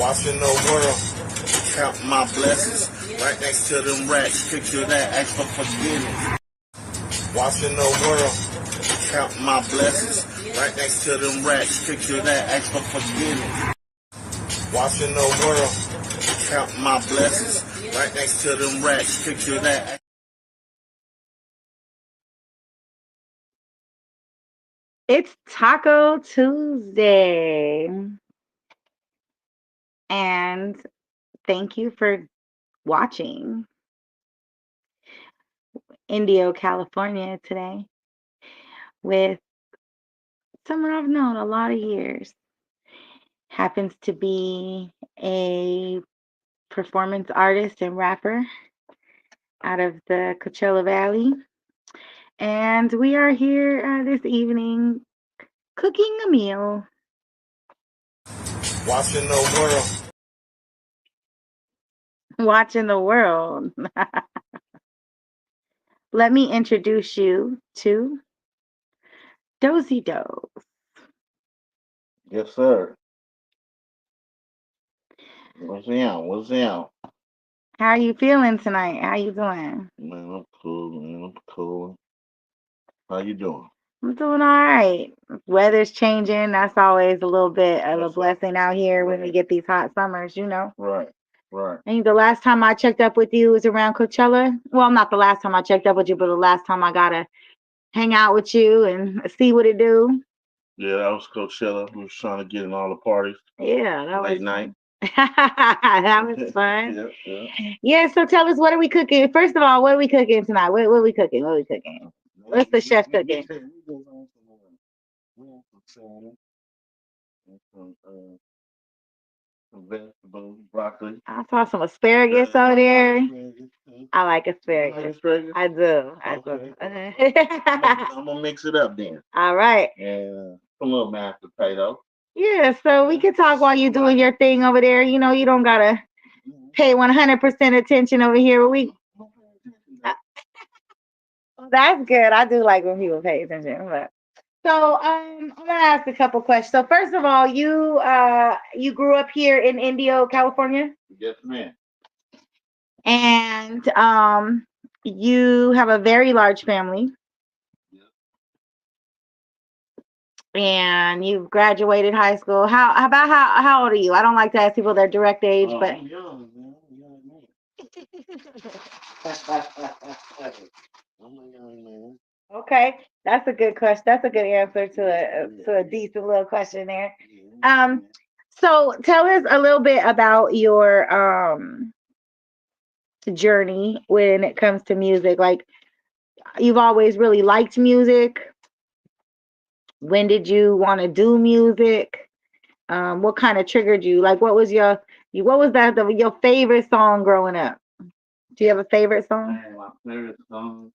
Watching the world, count my blessings. Right next to them racks, picture that, ask for forgiveness. Watching the world, count my blessings. Right next to them racks, picture that, ask for forgiveness. Watching the world, count my blessings. Right next to them racks, picture that. It's Taco Tuesday. And thank you for watching Indio, California today with someone I've known a lot of years. Happens to be a performance artist and rapper out of the Coachella Valley. And we are here this evening cooking a meal. Watching the world. Watching the world. Let me introduce you to Dozy Doze. Yes, sir. What's down? What's down? How are you feeling tonight? How you doing? Man, I'm cool, man. I'm cool. How you doing? I'm doing all right. Weather's changing. That's always a little bit of a That's blessing out here when we right. get these hot summers, you know. Right. Right. I think the last time I checked up with you was around Coachella. Well, not the last time I checked up with you, but the last time I got to hang out with you and see what it do. Yeah, that was Coachella. We was trying to get in all the parties Yeah, that late was night. that was fun. Yeah, yeah. Yeah, so tell us, what are we cooking? First of all, what are we cooking tonight? What are we cooking? What are we cooking? What's the chef cooking? We have some salmon and some vegetables, broccoli. I saw some asparagus over there. I like asparagus. Asparagus? I do. Okay. I I'm gonna mix it up then. All right. And some little mashed potato. Yeah, so we can talk while you're doing your thing over there. You know, you don't gotta pay 100% attention over here. But uh, that's good. I do like when people pay attention. But so I'm gonna ask a couple questions. So first of all, you grew up here in Indio, California, Yes, ma'am. and you have a very large family, and you've graduated high school. How about how old are you? I don't like to ask people their direct age, but I'm young, man. I'm young man. I'm a young man. okay, that's a good question. That's a good answer to a decent little question there. Um, so tell us a little bit about your journey when it comes to music. Like, you've always really liked music. When did you want to do music? What kind of triggered you? Like, what was your favorite song growing up? Do you have a favorite song? Man, my favorite song,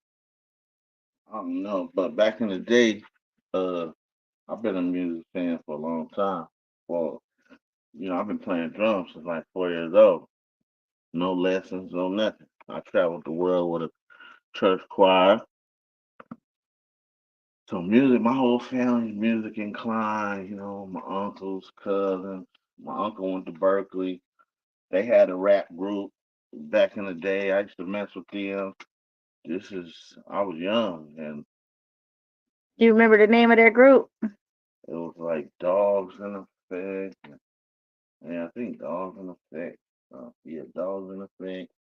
I don't know, but back in the day, uh, I've been a music fan for a long time. Well, I've been playing drums since like 4 years old. No lessons, no nothing. I traveled the world with a church choir. So music, my whole family music inclined, my uncles, cousins. My uncle went to Berkeley. They had a rap group back in the day. I used to mess with them. I was young and Do you remember the name of their group? it was like Dogs in Effect. Yeah, I think Dogs in Effect. Yeah, Dogs in Effect.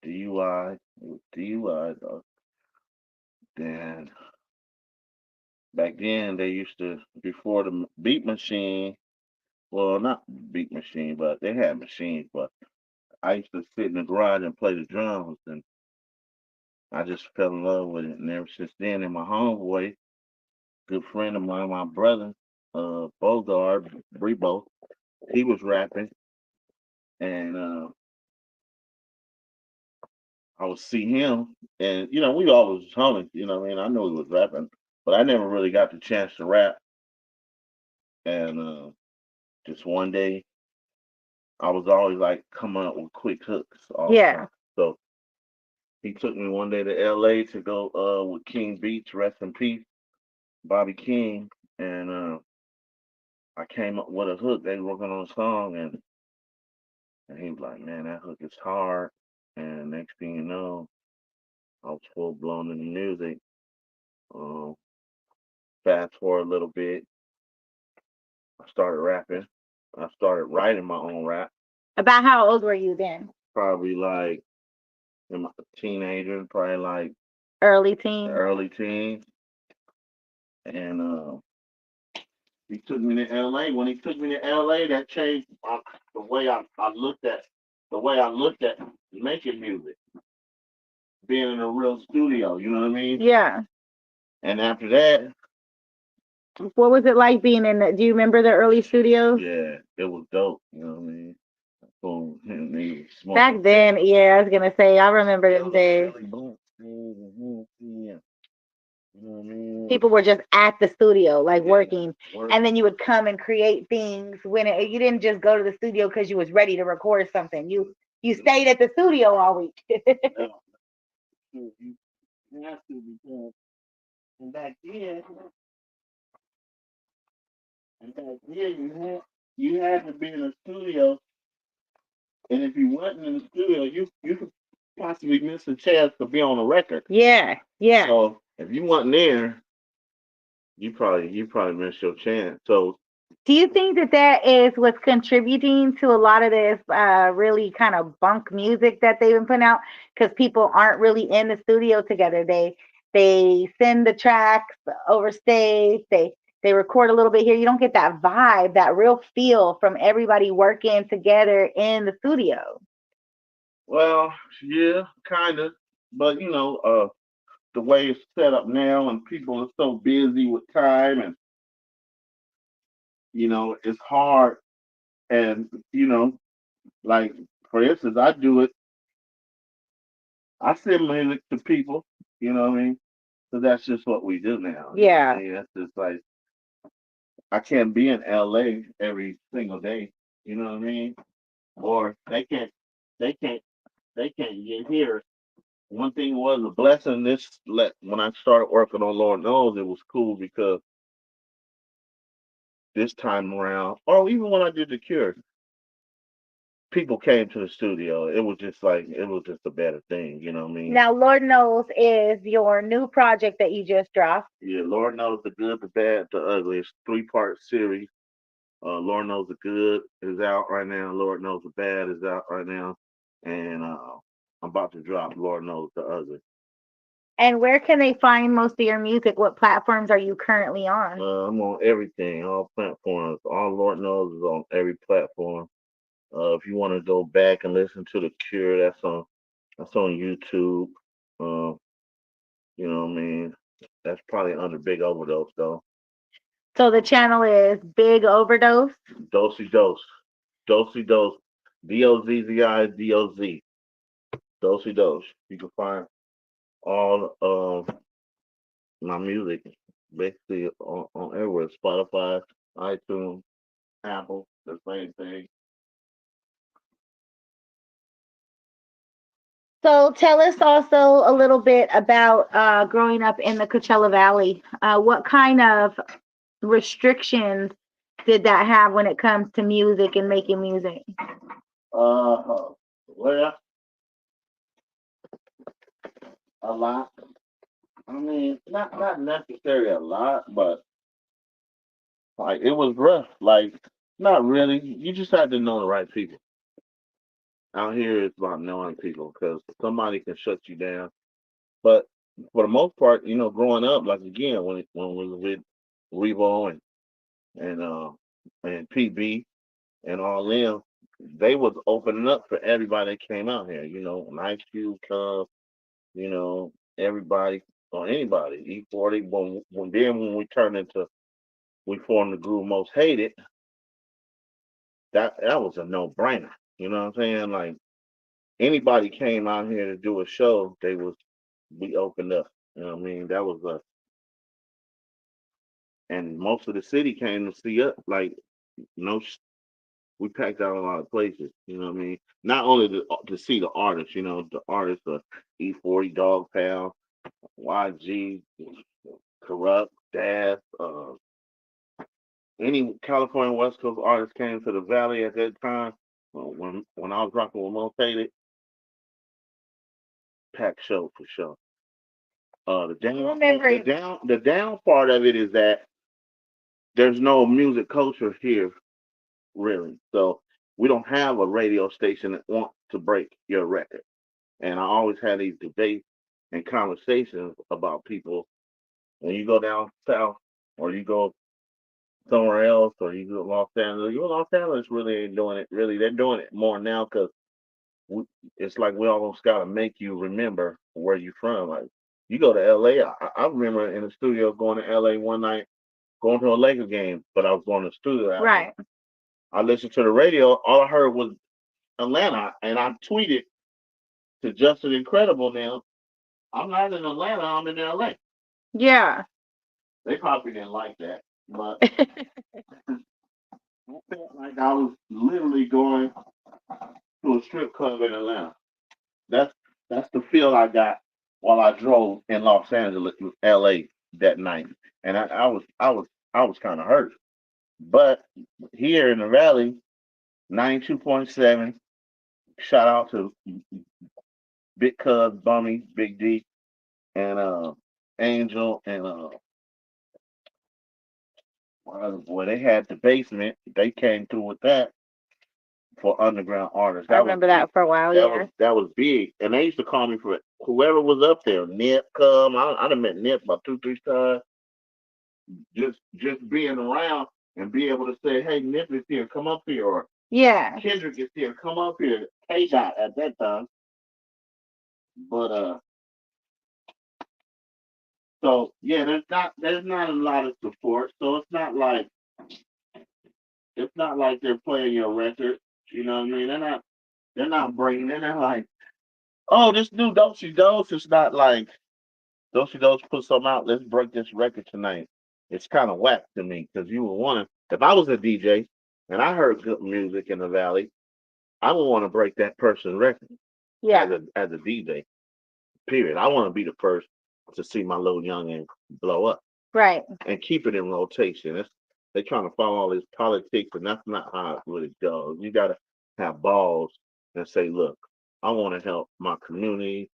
DUI. It was DUI, dog. Then back then they used to, before the beat machine, well, not beat machine, but they had machines, but I used to sit in the garage and play the drums, and I just fell in love with it. And ever since then, and my homeboy, good friend of mine, my brother, Bogard, Brebo, he was rapping, and I would see him, and we always was humming. What I mean, I knew he was rapping, but I never really got the chance to rap. And just one day, I was always like coming up with quick hooks all the Yeah. time. So he took me one day to L.A. to go with King Beats, rest in peace, Bobby King, and I came up with a hook. They were working on a song, and he was like, "Man, that hook is hard." And next thing you know, I was full blown in the music. Um, Fast forward a little bit, I started rapping. I started writing my own rap. About how old were you then? Probably like in my teenager, probably like Early teen? early teens. And he took me to LA. When he took me to LA, that changed the way I looked at making music, being in a real studio. You know what I mean? Yeah. And after that, What was it like being in the, do you remember the early studios? yeah, it was dope. You know what I mean? Boom, and he smoking. Back then, yeah, I was gonna say, I remember them days. Really boom, yeah. You know what I mean? People were just at the studio, like working, Work. and then you would come and create things when you didn't just go to the studio because you was ready to record something. You stayed at the studio all week. You have to because and back then, you had to be in a studio, and if you wasn't in the studio, you could possibly miss a chance to be on a record. Yeah, yeah. So if you wasn't there, you probably missed your chance. So Do you think that that is what's contributing to a lot of this really kind of bunk music that they've been putting out? Because people aren't really in the studio together. They send the tracks overstage. They record a little bit here. You don't get that vibe, that real feel from everybody working together in the studio. well, yeah, kind of, but the way it's set up now, and people are so busy with time, and it's hard, and like for instance, I do it. I send music to people. You know what I mean? So that's just what we do now. You know what I Yeah. mean? That's just like I can't be in LA every single day. You know what I mean? Or they can't, they can't get here. One thing was a blessing. When I started working on Lord knows it was cool because this time around, or even when I did the Cure, people came to the studio. It was just a better thing. You know what I mean? Now, Lord knows is your new project that you just dropped. Yeah, Lord knows the good, the bad, the ugly. It's 3-part series. Lord knows the good is out right now. Lord knows the bad is out right now, and I'm about to drop Lord knows the ugly. And where can they find most of your music? What platforms are you currently on? I'm on everything, all platforms. All Lord knows is on every platform. If you want to go back and listen to the Cure, that's on YouTube. Uh, you know what I mean? That's probably under Big Overdose though. So the channel is Big Overdose. Dosey Dose, Dosey Dose, DOZZI, Dosey Dose. You can find all my music basically on everywhere. Spotify, iTunes, Apple, the same thing. So tell us also a little bit about growing up in the Coachella Valley. What kind of restrictions did that have when it comes to music and making music? Well, a lot. I mean, not necessarily a lot, but like it was rough. Like not really. You just had to know the right people. Out here, it's about knowing people because somebody can shut you down. But for the most part, growing up, like again, when we was with Revo and PB and all them, they was opening up for everybody that came out here. Nice Cube, Cub, everybody or anybody. E40. When we turned into we formed the group Most Hated, that was a no brainer. You know what I'm saying? Like anybody came out here to do a show, we opened up. You know what I mean? That was and most of the city came to see us. Like no, we packed out a lot of places. You know what I mean? Not only to see the artists, the artists of E40, Dog Pound, YG, Corrupt, Daz, any California West Coast artists came to the Valley at that time, when I was rocking with Motated, packed show for sure. The I down, remember. the down part of it is that there's no music culture here really, so we don't have a radio station that wants to break your record. And I always had these debates and conversations about people when you go down south or you go somewhere else or you go to Los Angeles. You in Los Angeles really ain't doing it. Really, they're doing it more now because it's like we almost got to make you remember where you from. Like you go to LA. I remember in the studio going to LA one night, going to a Laker game, but I was going to the studio after. Right. I listened to the radio. All I heard was Atlanta, and I tweeted to Justin Incredible now. I'm not in Atlanta. I'm in LA. Yeah. They probably didn't like that, but I felt like I was literally going to a strip club in Atlanta. That's that's the feel I got while I drove in Los Angeles, LA that night, and I was kind of hurt. But here in the Valley, 92.7. Shout out to Big Cuz, Bummy, Big D, and Angel, and boy, they had the basement. They came through with that for underground artists. I That was remember big. that for a while. That Yeah. was that was big, and they used to call me for whoever was up there. Nip come. I done met Nip about 2, 3 times. Just being around and be able to say, "Hey, Nip is here. Come up here," or Yeah. Kendrick is here. Come up here. K Dot at that time, but so yeah, there's not a lot of support. So it's not like they're playing your record. You know what I mean? They're not bringing. They're not like, oh, this new Dosey Dose. It's not like Dosey Dose put something out. Let's break this record tonight. It's kind of whack to me because you would want to. If I was a DJ and I heard good music in the Valley, I would want to break that person's record Yeah. as a DJ. Period. I want to be the first to see my little youngin blow up Right. and keep it in rotation. They trying to follow all this politics, and that's not how it really goes. You got to have balls and say, look, I want to help my community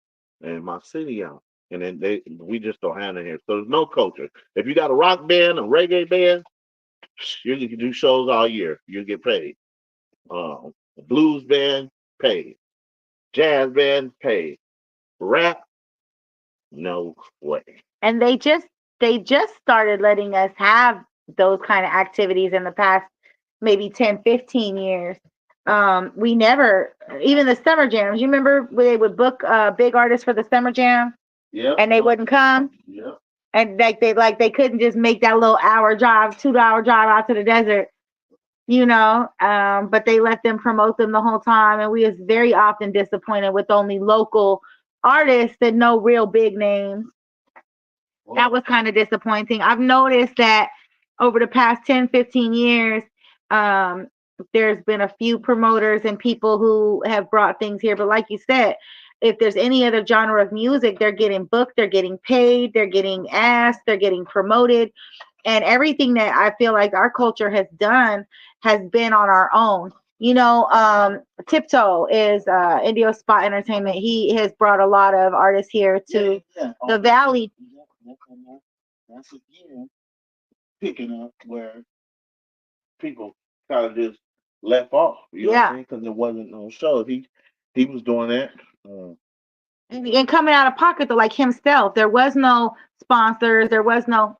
and my city out. And then we just don't have it here. So there's no culture. If you got a rock band, a reggae band, you can do shows all year. You get paid. A blues band, paid. Jazz band, paid. Rap, no way. And they just started letting us have those kind of activities in the past maybe 10, 15 years. We never, even the summer jams, you remember when they would book big artists for the summer jam Yep. and they wouldn't come? Yep. And they couldn't just make that little hour drive, 2 hour drive out to the desert, but they let them promote them the whole time, and we was very often disappointed with only local artists and no real big names. That was kind of disappointing. I've noticed that over the past 10, 15 years, um, there's been a few promoters and people who have brought things here. But like you said, if there's any other genre of music, they're getting booked, they're getting paid, they're getting asked, they're getting promoted. And everything that I feel like our culture has done has been on our own. Tiptoe is Indio Spot Entertainment. He has brought a lot of artists here to the Valley. That's again picking up where people kind of just left off. You know what I'm saying? Because there wasn't no show. He was doing that. And coming out of pocket, though, like himself, there was no sponsors. There was no,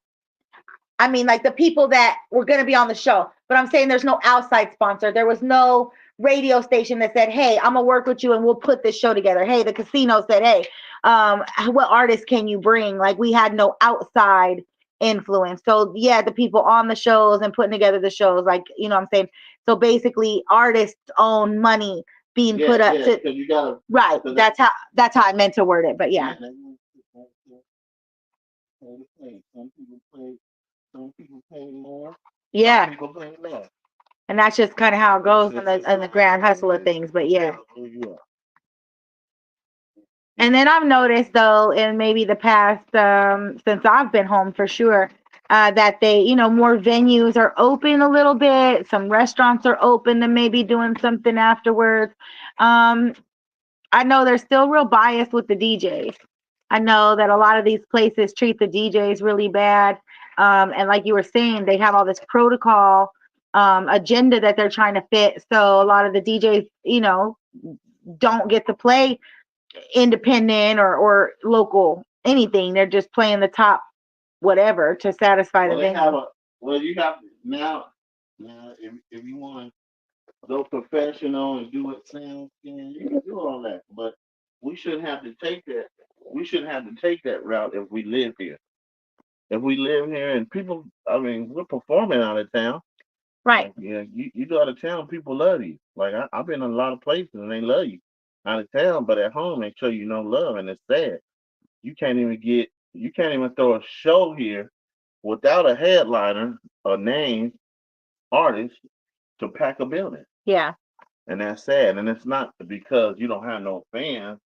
I mean, like the people that were going to be on the show. But I'm saying there's no outside sponsor. There was no radio station that said, hey, I'm going to work with you and we'll put this show together. Hey, the casino said, hey, what artists can you bring? Like we had no outside influence. So yeah, the people on the shows and putting together the shows, like, what I'm saying? So basically artists own money being put up to, you gotta, right. That's how I meant to word it. But yeah. Some people pay more. Yeah. Some people pay less. And that's just kind of how it goes in the grand hustle of things. But yeah. And then I've noticed though, in maybe the past, since I've been home for sure, that they, more venues are open a little bit. Some restaurants are open to maybe doing something afterwards. I know they're still real biased with the DJs. I know that a lot of these places treat the DJs really bad. And like you were saying, they have all this protocol agenda that they're trying to fit. So a lot of the DJs, don't get to play independent or local anything. They're just playing the top whatever to satisfy Well, the they venue. have a. Well, you have now. Now, if you want to go professional and do it sound skin, you can do all that. But we shouldn't have to take that. We shouldn't have to take that route if we live here. If we live here and people, I mean, we're performing out of town. Right. Yeah, you go out of town, people love you. Like I've been in a lot of places and they love you out of town, but at home they show you no love, and it's sad. You can't even throw a show here without a headliner, a name, artist to pack a building. Yeah. And that's sad. And it's not because you don't have no fans.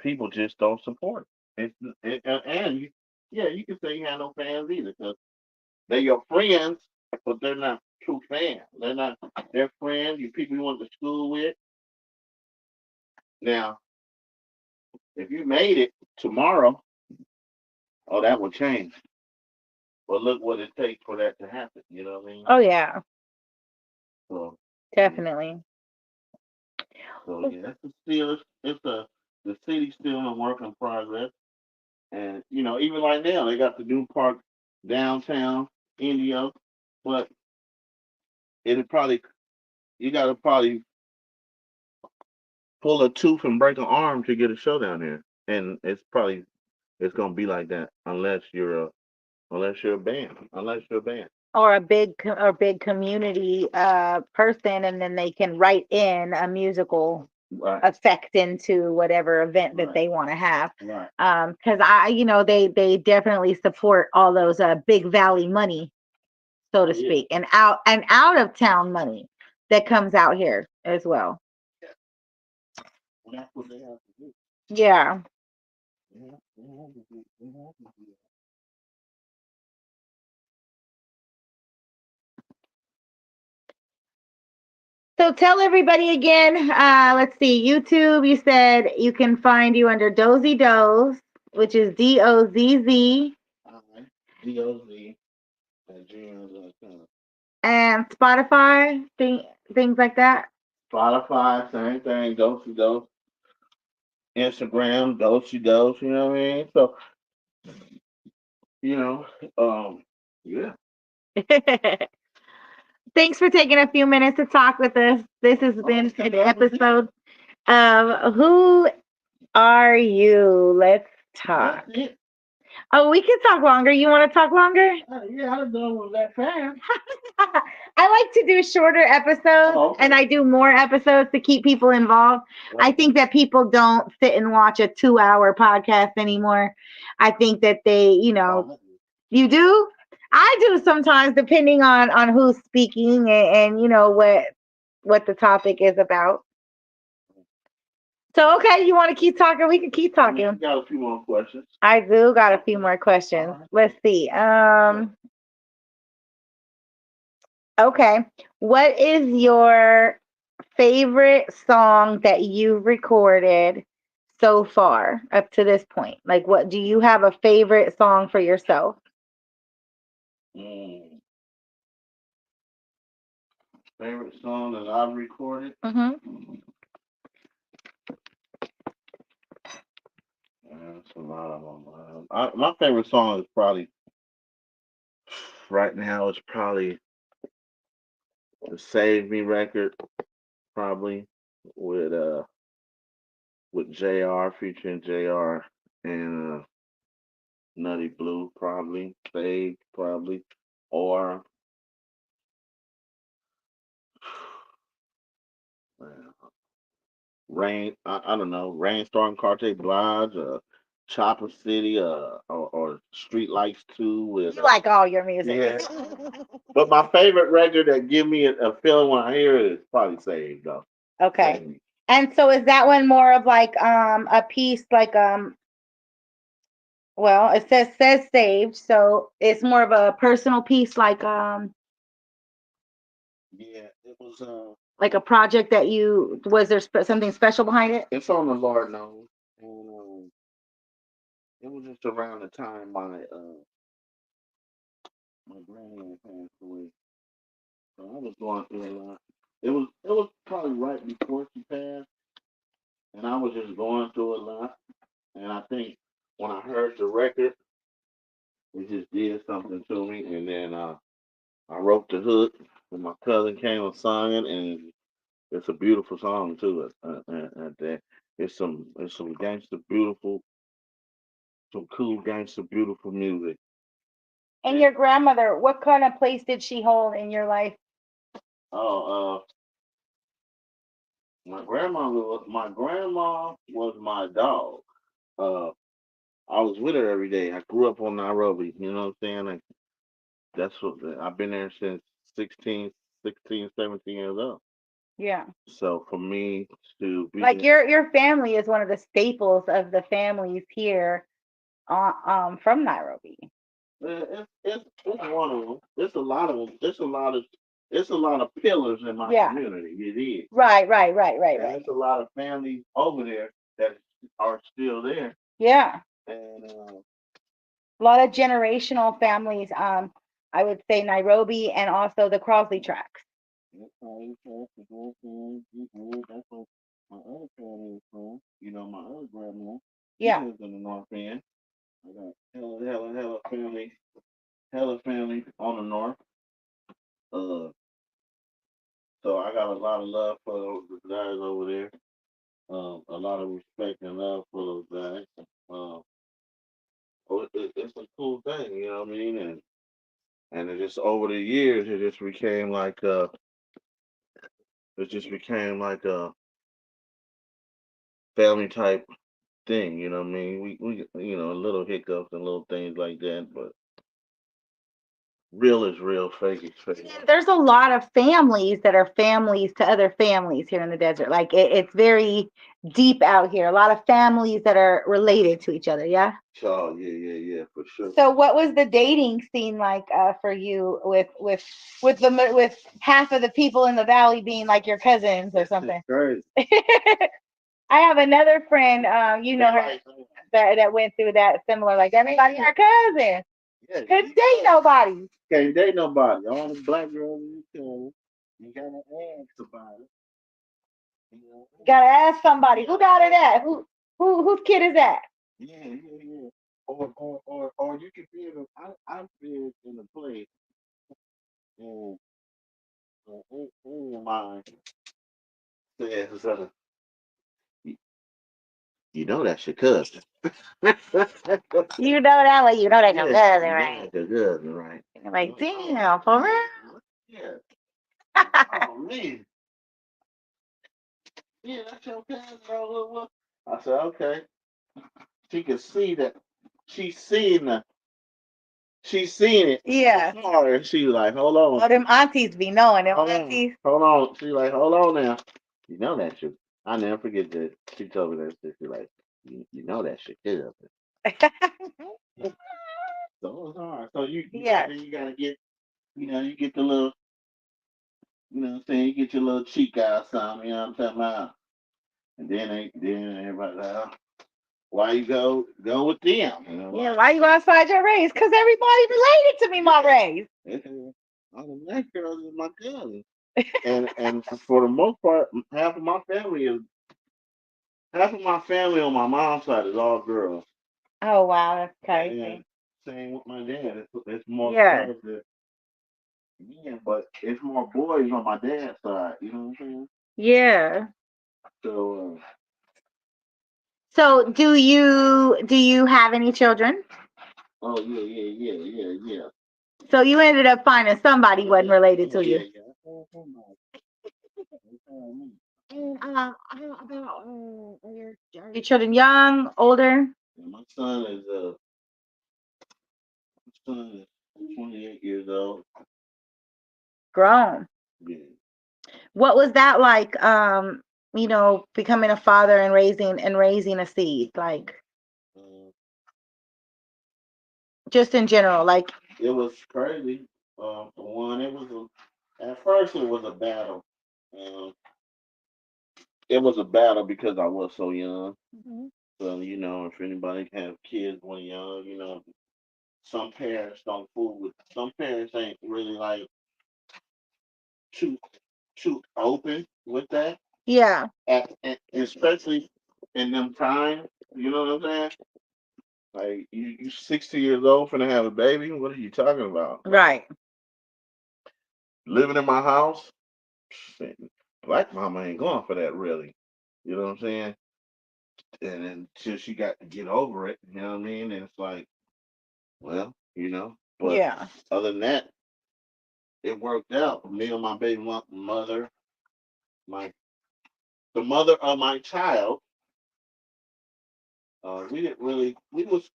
People just don't support it. And yeah, you can say you have no fans either because they're your friends, but they're not true fans. They're not their friends, you people you went to school with. Now, if you made it tomorrow, oh, that would change. But look what it takes for that to happen. You know what I mean? Oh yeah, So, definitely. so yeah, it's the city's still in work in progress. And even right now they got the new park downtown Indio, but it'll probably you gotta probably pull a tooth and break an arm to get a show down there. And it's gonna be like that unless you're a band. Unless you're a band. Or a big community person, and then they can write in a musical Right. effect into whatever event that Right. they want to have. Right. Because they definitely support all those big valley money, so to Oh, yeah. speak, and out of town money that comes out here as well. Well, that's what they have to do. Yeah. They have to do So tell everybody again. Let's see. YouTube. You said you can find you under Dozy Doze, which is DOZZ. DOZ at gmail.com. And Spotify, things like that. Spotify, same thing. Dosey Dose. Instagram, Dosey Dose. You know what I mean? So, you know, yeah. Thanks for taking a few minutes to talk with us. This has been an episode of Who Are You? Let's talk. That's it. Oh, we can talk longer. You want to talk longer? Yeah, I'm done with that fast. I like to do shorter episodes, Oh, okay. and I do more episodes to keep people involved. I think that people don't sit and watch a 2-hour podcast anymore. I think that they, you do. I do sometimes, depending on who's speaking and what the topic is about. So okay, you want to keep talking? We can keep talking. You got a few more questions. I do got a few more questions. Let's see. Okay. What is your favorite song that you've recorded so far up to this point? Like, what do you have a favorite song for yourself? Favorite song that I've recorded? Mm-hmm. That's a lot of them. My favorite song is probably right now. It's probably the "Save Me" record, probably with Jr. featuring Jr. and Nutty Blue, probably "Save," probably or Rain. I don't know. Rainstorm, Carte Blanche, Chopper City, or Street Lights 2 with. You like all your music. Yeah. But my favorite record that give me a feeling when I hear it is probably "Saved" though. Okay. Saved. And so is that one more of like a piece like Well, it says saved, so it's more of a personal piece, Yeah, it was. like a project that you was there something special behind it? It's on the Lord knows, and it was just around the time my granddad passed away, so I was going through a lot. It was probably right before she passed, and I was just going through a lot. And I think when I heard the record, it just did something to me. And then I wrote the hook, and my cousin came and sung it, and it's a beautiful song too. It's some gangster beautiful, some cool gangster beautiful music. And And your grandmother, what kind of place did she hold in your life? oh, my grandma was my dog. Uh, I was with her every day. I grew up on Nairobi. You know what I'm saying? Like that's what I've been there since 16, 16, 17 years old. Yeah. So for me to be Like your family is one of the staples of the families here from Nairobi. it's one of them. It's a lot of them. It's a lot of pillars in my Yeah. community. It is. Right. There's a lot of families over there that are still there. Yeah. And A lot of generational families. I would say Nairobi and also the Crosley tracks. that's how it's supposed to go from. That's where my other family is from. My other grandma. She Yeah. lives in the North End. I got hella family on the north. Uh, so I got a lot of love for those guys over there. A lot of respect and love for those guys. Um, it's a cool thing, you know what I mean? And it just over the years, it just became like a family type thing, you know what I mean? We little hiccups and little things like that, but real is real, fake is fake. And there's a lot of families that are families to other families here in the desert. Like it's very deep out here. A lot of families that are related to each other. Yeah. Oh yeah, for sure. So what was the dating scene like for you with half of the people in the valley being like your cousins or It's something? crazy. I have another friend, you know her, Like, that went through that similar, like everybody her cousin. yeah, Couldn't date nobody. can't date nobody. All the black girls you tell, you gotta ask about it. You know? Gotta ask somebody who daughter that? Whose kid is that? Yeah. Or you could be in I've been in a place and mine says, you, you know that's your cousin. Yeah, You know that way. You know that's your you cousin, know right? that's your cousin, right? You're like, damn, for real? Yeah. Oh man. Yeah, that's your cousin. Blah, blah, blah. I said, okay. She could see that. She's seeing the. She's seeing it. Yeah. Hard, and she's like, hold on. Oh, them aunties be knowing. Them Hold on. aunties. Hold on. She's like, hold on now. You know that's your. I never forget that. She told me that. She's like, you know that's your cousin. So it's hard. So Yeah. you gotta get, you get the little, what I'm saying, you get your little cheek out or something, you know what I'm talking about? And then everybody like, oh, why you go with them? Yeah, why you outside your race? Because everybody related to me, my race. All the black girls is my cousins. And for the most part, half of my family on my mom's side is all girls. Oh wow, that's And crazy. same with my dad. It's more Yeah. girls than men, but it's more boys on my dad's side. You know what I'm saying? Yeah. So, So do you have any children? oh yeah. So you ended up finding somebody wasn't related to you. Yeah. And how about are your children young, older? And my son is 28 years old. Grown. Yeah. What was that like? Becoming a father and raising a seed. Like, Uh, Just in general, like It was crazy. For one, at first it was a battle. Um, it was a battle because I was so young. Mhm. So if anybody have kids when young, some parents don't fool with. Some parents ain't really like too too open with that. Yeah, Especially in them times. You know what I'm saying? Like you 60 years old finna have a baby. What are you talking about? right. Living in my house. Shit, black mama ain't going for that really. You know what I'm saying? And until she got to get over it, you know what I mean? And it's like, well, but Yeah. other than that, it worked out. Me and my baby mother, my the mother of my child, we didn't really we was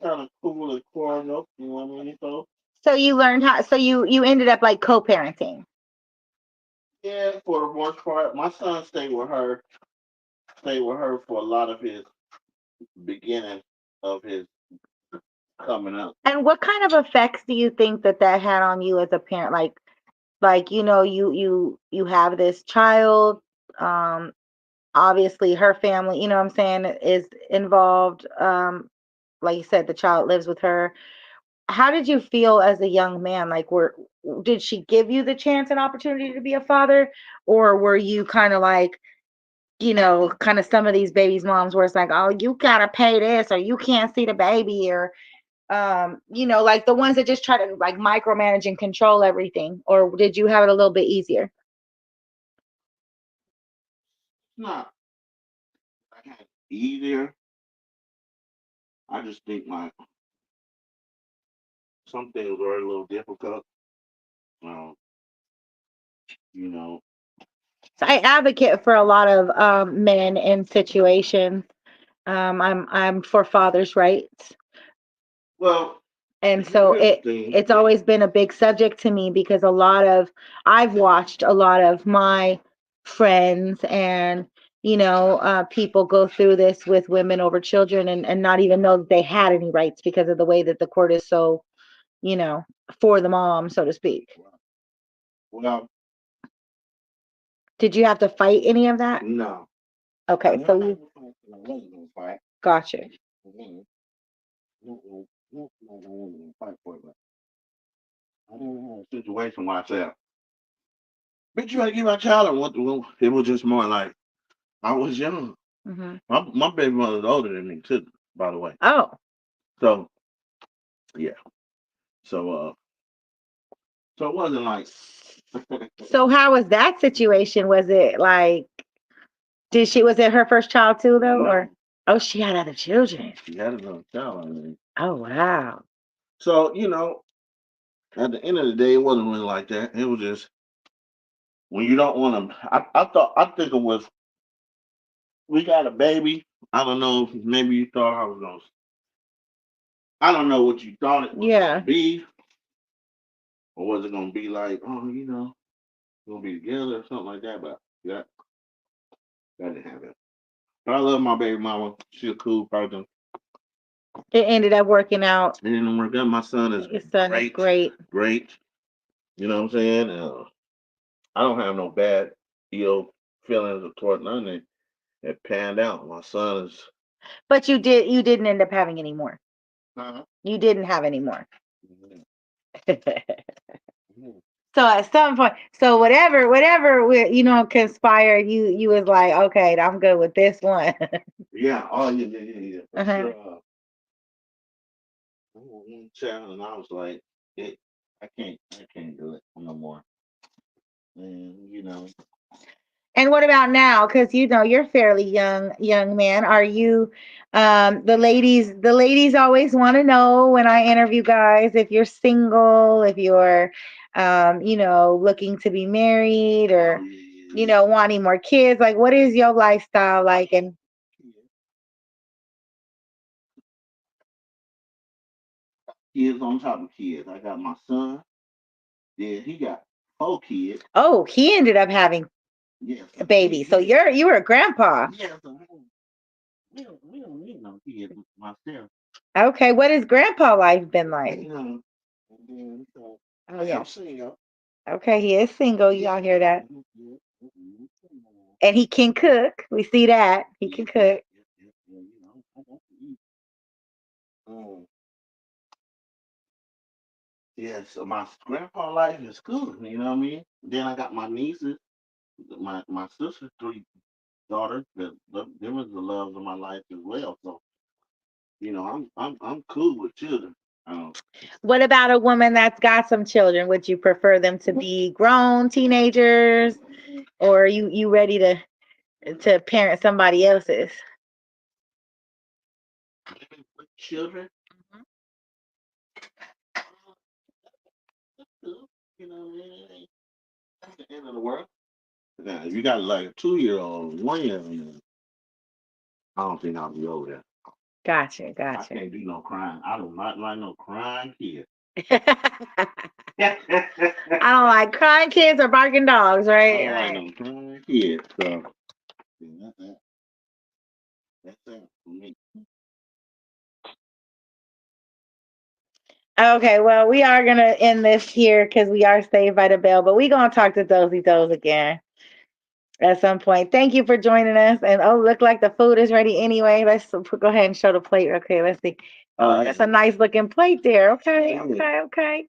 kind of cool and cordial, you know what I mean? So So you learned how. So you ended up like co-parenting. yeah, for the most part, my son stayed with her for a lot of his beginning of his coming up. And what kind of effects do you think that that had on you as a parent? Like you have this child. Um, Obviously her family. You know what I'm saying is involved. Like you said, the child lives with her. How did you feel as a young man? Like, did she give you the chance and opportunity to be a father, or were you kind of like, kind of some of these babies' moms where it's like, oh, you gotta pay this, or you can't see the baby, or like the ones that just try to like micromanage and control everything, or did you have it a little bit easier? Not I had easier. I just think some things were a little difficult. Um, you know, So I advocate for a lot of men in situations. I'm for fathers' rights. well, And so here's the thing. it's always been a big subject to me because I've watched a lot of my friends and people go through this with women over children and not even know that they had any rights because of the way that the court is so you know for the mom, so to speak. Well, Did you have to fight any of that? no. Okay, so you I wasn't gonna fight. gotcha. Mhm. I wasn't gonna fight for it, but I didn't have a situation where I said, "Bitch, you gotta give my child a what?" It was just more like I was young. Hmm. My baby mother's older than me too, by the way. Oh, So yeah. So so it wasn't like so how was that situation? Was it like, was it her first child too though, or no. oh, she had other children? She had another child. I mean. Oh wow. So at the end of the day, it wasn't really like that. It was just when you don't want to. I think it was we got a baby. I don't know. Maybe you thought I was gonna. I don't know what you thought it was gonna Yeah. be, or was it gonna be like, oh, we're gonna be together or something like that. But yeah, that didn't happen. But I love my baby mama. She's a cool person. It ended up working out. It didn't work out. My son is Your son is great, great. great. You know what I'm saying? I don't have no bad, feelings toward none of it. It panned out. My son is. But you didn't end up having any more. Uh-huh. You didn't have any more. Mhm. So Mhm. at some point, so whatever conspired, you was like, okay, I'm good with this one. Yeah. Oh yeah. For Uh-huh. sure. I want one child, and I was like, I can't do it no more. And And what about now? Because you're fairly young man. Are you the ladies always want to know when I interview guys if you're single, if you're looking to be married oh or yeah. wanting more kids. Like what is your lifestyle like? And Kids on top of kids. I got my son. Yeah, he got 4 kids. oh, he ended up having Yes, a baby. So you were a grandpa. yes. We don't need no kids myself. Okay, what has grandpa life been like? You know, and then, so, Oh yeah. I'm single. Okay, he is single. Y'all hear that? Mhm. And he can cook. We see that. He can cook. Yeah, you know, I got to eat. Um, yeah, so my grandpa life is cool, you know what I mean? Then I got my nieces, my sister's three daughters, them is the loves of my life as well. So, you know, I'm cool with children. Um, What about a woman that's got some children? Would you prefer them to be grown teenagers, or you ready to parent somebody else's? Living with children, that's cool. You know, it ain't that's the end of the world. Now, if you got like a 2-year-old, 1-year-old, I don't think I'll be over there. Gotcha, I gotcha. can't do no crying. I do not like no crying kid. I I don't like crying kids or barking dogs, right? don't like Right. no crying kid. So yeah, that's that for me. Okay, well, we are gonna end this here because we are saved by the bell, but we're gonna talk to Dozy Doze again at some point. Thank you for joining us. And oh, look like the food is ready anyway. Let's go ahead and show the plate. Okay, let's see. Oh Oh, yeah. that's a nice looking plate there. Okay, okay, okay.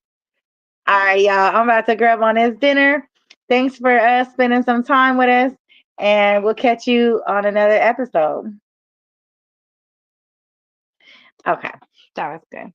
All right, y'all. I'm about to grab on this dinner. Thanks for spending some time with us, and we'll catch you on another episode. Okay, that was good.